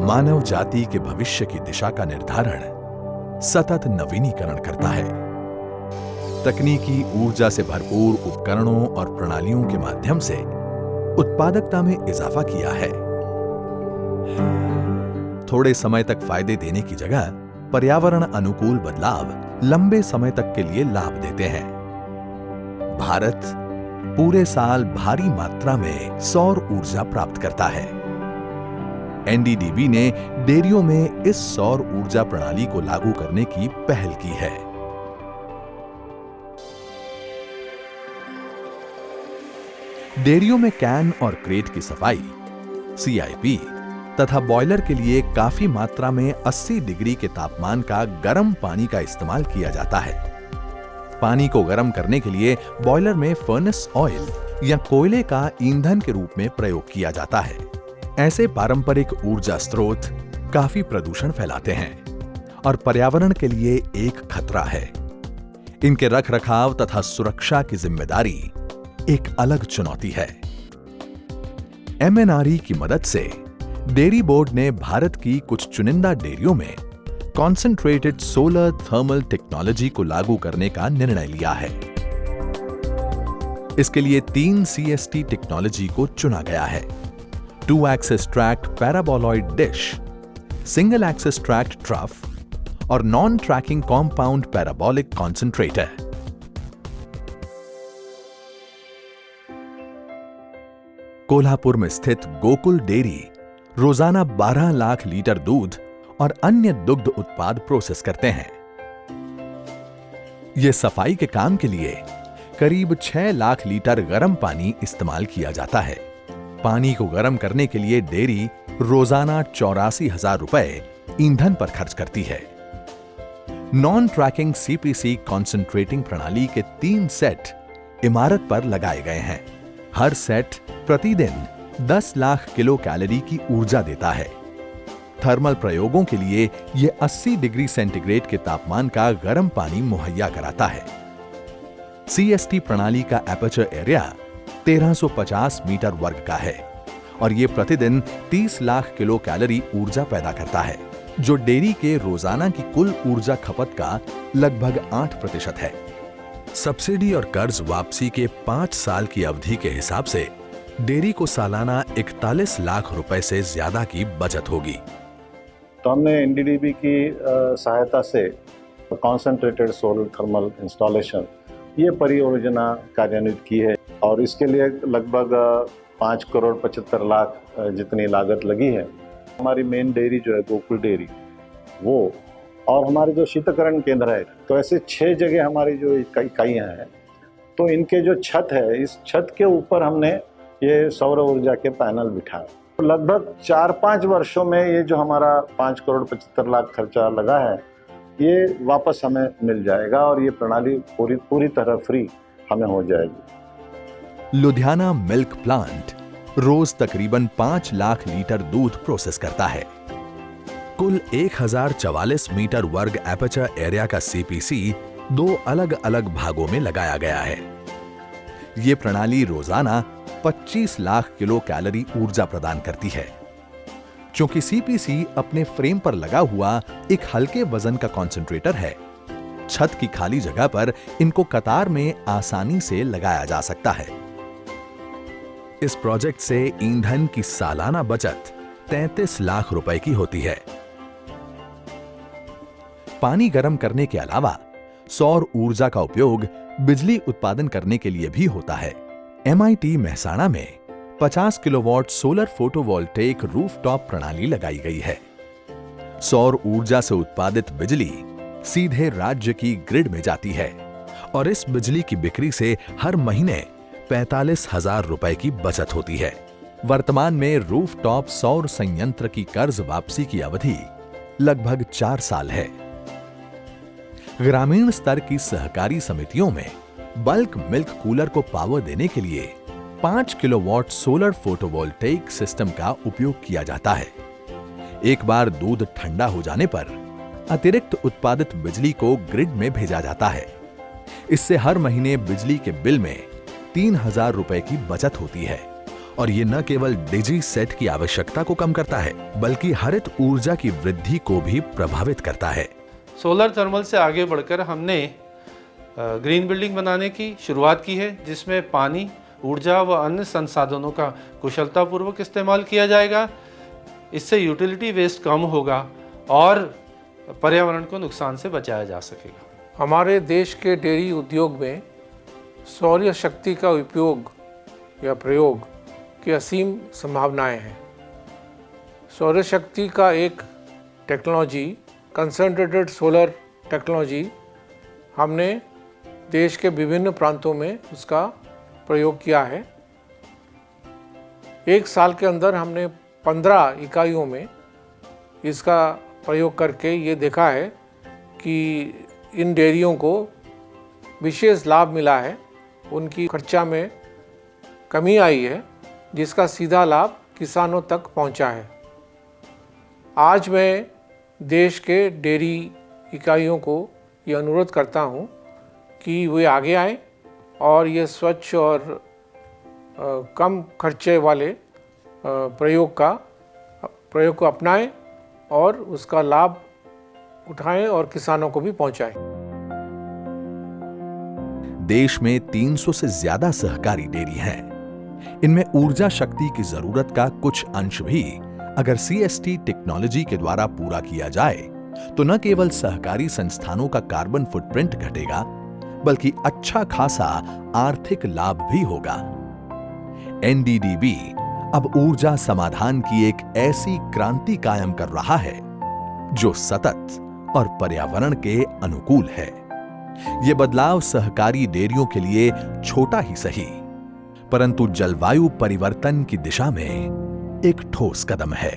मानव जाति के भविष्य की दिशा का निर्धारण सतत नवीनीकरण करता है। तकनीकी ऊर्जा से भरपूर उपकरणों और प्रणालियों के माध्यम से उत्पादकता में इजाफा किया है। थोड़े समय तक फायदे देने की जगह पर्यावरण अनुकूल बदलाव लंबे समय तक के लिए लाभ देते हैं। भारत पूरे साल भारी मात्रा में सौर ऊर्जा प्राप्त करता है। एनडीडीबी ने डेयरियों में इस सौर ऊर्जा प्रणाली को लागू करने की पहल की है। डेयरियों में कैन और क्रेट की सफाई, सीआईपी तथा बॉयलर के लिए काफी मात्रा में 80 डिग्री के तापमान का गर्म पानी का इस्तेमाल किया जाता है। पानी को गर्म करने के लिए बॉयलर में फर्नेस ऑयल या कोयले का ईंधन के रूप में प्रयोग किया जाता है। ऐसे पारंपरिक ऊर्जा स्रोत काफी प्रदूषण फैलाते हैं और पर्यावरण के लिए एक खतरा है। इनके रखरखाव तथा सुरक्षा की जिम्मेदारी एक अलग चुनौती है। एमएनआरई की मदद से डेयरी बोर्ड ने भारत की कुछ चुनिंदा डेयरियों में कॉन्सेंट्रेटेड सोलर थर्मल टेक्नोलॉजी को लागू करने का निर्णय लिया है। इसके लिए 3 CST टेक्नोलॉजी को चुना गया है: 2 axis tracked paraboloid dish, single axis tracked trough और non tracking compound parabolic concentrator. Kolhapur में स्थित गोकुल डेयरी रोजाना 12 लाख लीटर दूध और अन्य दुग्ध उत्पाद प्रोसेस करते हैं। यह सफाई के काम के लिए करीब 6 लाख लीटर गर्म पानी इस्तेमाल किया जाता है। पानी को गर्म करने के लिए डेयरी रोजाना 84,000 रुपए ईंधन पर खर्च करती है। नॉन ट्रैकिंग CPC कॉन्सेंट्रेटिंग प्रणाली के 3 सेट इमारत पर लगाए गए हैं। हर सेट प्रतिदिन 10 लाख किलो कैलोरी की ऊर्जा देता है। थर्मल प्रयोगों के लिए यह 80 डिग्री सेंटीग्रेड के तापमान का गर्म पानी मुहैया कराता है। CST प्रणाली का एपर्चर एरिया 1350 मीटर वर्ग का है और यह प्रतिदिन 30 लाख किलो कैलोरी ऊर्जा पैदा करता है, जो डेयरी के रोजाना की कुल ऊर्जा खपत का लगभग 8% है। सब्सिडी और कर्ज वापसी के 5 साल की अवधि के हिसाब से डेयरी को सालाना 41 लाख रुपए से ज्यादा की बचत होगी। तो हमने एनडीडीबी की सहायता से कॉन्सेंट्रेटेड सोलर थर्मल इंस्टॉलेशन ये परियोजना कार्यान्वित की है और इसके लिए लगभग 5 करोड़ 75 लाख जितनी लागत लगी है। हमारी मेन डेयरी जो है गोकुल डेयरी वो और हमारे जो शीतकरण केंद्र है, तो ऐसे 6 जगह हमारी जो इकाइयाँ हैं, तो इनके जो छत है, इस छत के ऊपर हमने ये सौर ऊर्जा के पैनल बिठाए। तो लगभग 4-5 वर्षों में ये जो हमारा 5 करोड़ 75 लाख खर्चा लगा है, ये वापस हमें मिल जाएगा और ये प्रणाली पूरी तरह फ्री हमें हो जाएगी। लुधियाना मिल्क प्लांट रोज तकरीबन 5 लाख लीटर दूध प्रोसेस करता है। कुल 1044 मीटर वर्ग एपर्चर एरिया का CPC 2 अलग अलग भागों में लगाया गया है। ये प्रणाली रोजाना 25 लाख किलो कैलोरी ऊर्जा प्रदान करती है। चूंकि CPC अपने फ्रेम पर लगा हुआ एक हल्के वजन का कॉन्सेंट्रेटर है, छत की खाली जगह पर इनको कतार में आसानी से लगाया जा सकता है। इस प्रोजेक्ट से ईंधन की सालाना बचत 33 लाख रुपए की होती है। पानी गर्म करने के अलावा सौर ऊर्जा का उपयोग बिजली उत्पादन करने के लिए भी होता है। MIT मेहसाणा में 50 किलोवाट सोलर फोटोवोल्टेइक रूफटॉप प्रणाली लगाई गई है। सौर ऊर्जा से उत्पादित बिजली सीधे राज्य की ग्रिड में जाती है और इस बिजली की बिक्री से हर महीने 45,000 रुपए की बचत होती है। वर्तमान में रूफटॉप सौर संयंत्र की कर्ज वापसी की अवधि लगभग 4 साल है। ग्रामीण स्तर की सहकारी समितियों में बल्क मिल्क कूलर को पावर देने के लिए 5 किलोवाट सोलर फोटोवोल्टेइक सिस्टम का उपयोग किया जाता है। एक बार दूध ठंडा हो जाने पर अतिरिक्त उत्पादित बिजली को ग्रिड में भेजा जाता है। इससे हर महीने बिजली के बिल में 3,000 रुपए की बचत होती है और ये न केवल डिजी सेट की आवश्यकता को कम करता है, बल्कि हरित ऊर्जा की वृद्धि को भी प्रभावित करता है। सोलर थर्मल से आगे बढ़कर हमने ग्रीन बिल्डिंग बनाने की शुरुआत की है, जिसमें पानी, ऊर्जा व अन्य संसाधनों का कुशलतापूर्वक इस्तेमाल किया जाएगा। इससे यूटिलिटी वेस्ट कम होगा और पर्यावरण को नुकसान से बचाया जा सकेगा। हमारे देश के डेयरी उद्योग में सौर शक्ति का उपयोग या प्रयोग की असीम संभावनाएं हैं। सौर शक्ति का एक टेक्नोलॉजी, कंसंट्रेटेड सोलर टेक्नोलॉजी, हमने देश के विभिन्न प्रांतों में उसका प्रयोग किया है। एक साल के अंदर हमने 15 इकाइयों में इसका प्रयोग करके ये देखा है कि इन डेयरियों को विशेष लाभ मिला है, उनकी खर्चा में कमी आई है, जिसका सीधा लाभ किसानों तक पहुंचा है। आज मैं देश के डेयरी इकाइयों को ये अनुरोध करता हूँ कि वे आगे आए और ये स्वच्छ और कम खर्चे वाले प्रयोग को अपनाएं और उसका लाभ उठाएं और किसानों को भी पहुंचाएं। देश में 300 से ज्यादा सहकारी डेयरी हैं। इनमें ऊर्जा शक्ति की जरूरत का कुछ अंश भी अगर सीएसटी टेक्नोलॉजी के द्वारा पूरा किया जाए तो न केवल सहकारी संस्थानों का कार्बन फुटप्रिंट घटेगा, बल्कि अच्छा खासा आर्थिक लाभ भी होगा। एनडीडीबी अब ऊर्जा समाधान की एक ऐसी क्रांति कायम कर रहा है जो सतत और पर्यावरण के अनुकूल है। यह बदलाव सहकारी डेयरियों के लिए छोटा ही सही, परंतु जलवायु परिवर्तन की दिशा में एक ठोस कदम है।